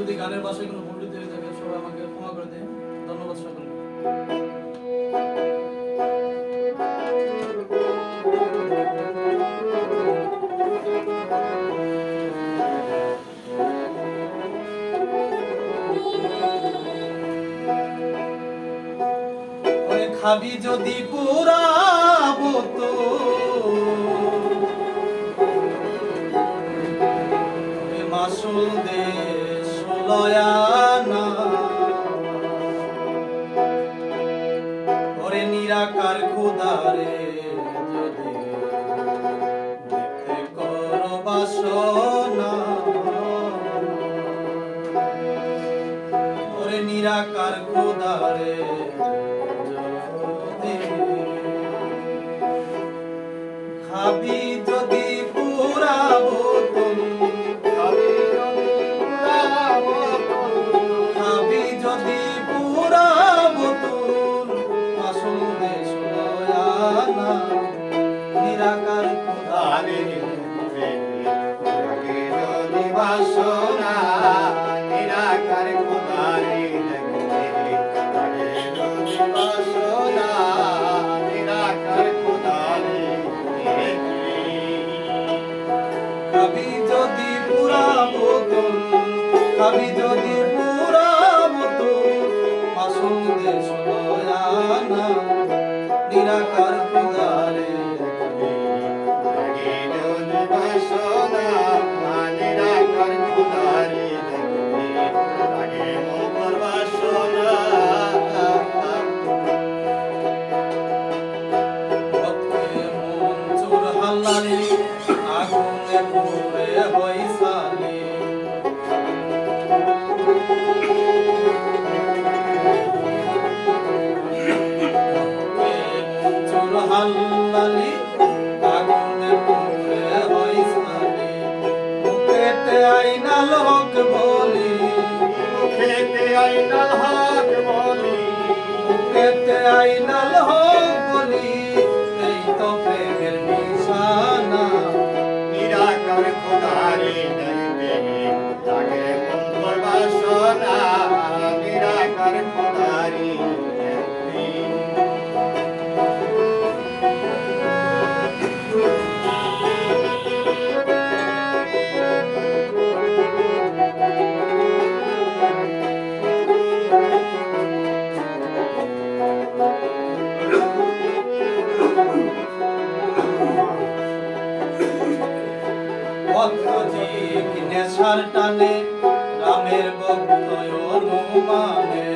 যদি গানের ভাষায় কোনো ভুল ত্রুটি হয়ে থাকে সবাই আমাকে ক্ষমা করে দিন। ধন্যবাদ সকলকে। খাবি যদি পুরা মাসুল দে 16 আনা ওরে নিরাকার খোদারে যদি দেখতে করো বাসনা ওরে নিরাকার খোদারে খাবি যদি পুরা বোতল খাবি যদি পুরা বোতল আসল দেশ লয়ানা নিরাকার খোদারে যদি বাসনা নিরাকার খোদারে বাসনা নিরাকার খোদারে খাবি যদি পুরা বোতল খাবি যদি পুরা বোতল আসল দেশ লয়ানা নিরাকার খোদারে বাসনা নিরাকার খোদারে লাগে মোর বাসনা মন চোর হাল্লারে আগুনে পুড়ে হইসালে চোর হাল্লালি আগুনে পুড়ে হইসালে মুখেতে আইনাল হক বলি মুখেতে আইনাল হক বলি মুখেতে আইনাল হক বলি এই তো প্রেমের নিশানা নিরাকার খোদারে দেখতে লাগে মন বাসনা নিরাকার খোদারে অত্যধিক নেশার টানে রামের ভক্ত অনুমানে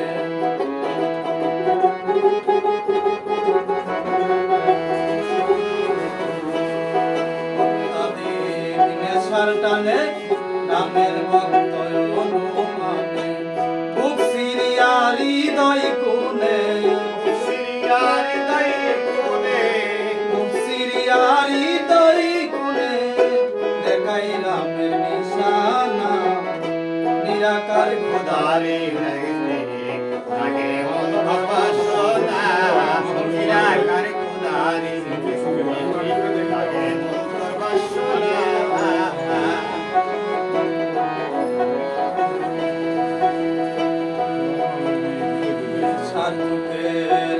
অত্যধিক নেশার টানে রামের ভক্ত অনুমানে বুক সিরিয়া হৃদয় কোণে বুক সিরিয়া হৃদয় কোণে বুক সিরিয়া হৃদয় কোণে দেখাই রামের নিশানা নিরাকার খোদারে লাগে মন বাসনা নিরাকার খোদারে লাগে মন বাসনা সাধুকে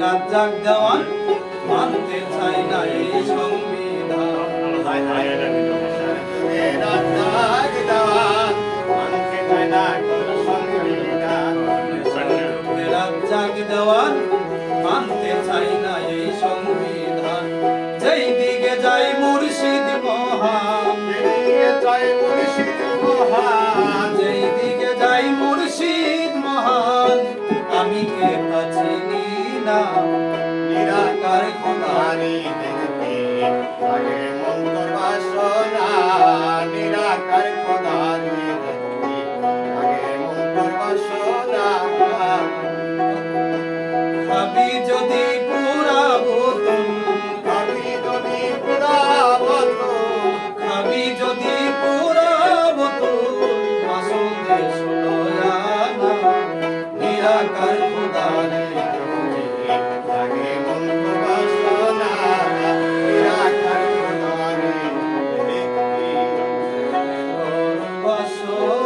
রাজ্জাক দেওয়ান মানতে চাই না এই সংবিধান রাজ্জাক দেওয়ান মানতে চাই না সংবিধান রাজ্জাক দেওয়ান মানতে চাই না এই সংবিধান যেই দিকে যাই মুর্শিদ মহান যাই মুর্শিদ মহান যেই দিকে যাই মুর্শিদ মহান আমি কে তা চিনি না নিরাকার খোদারে দেখতে লাগে মন বাসনা নিরাকার খোদারে দেখতে লাগে মন বাসনা খাবি যদি পুরা বোতল খাবি যদি পুরা বোতল খাবি যদি পুরা বোতল আসল দেশ লয়ানা নিরাকার খোদারে লাগে মন বাসনা নিরাকার খোদারে বাসনা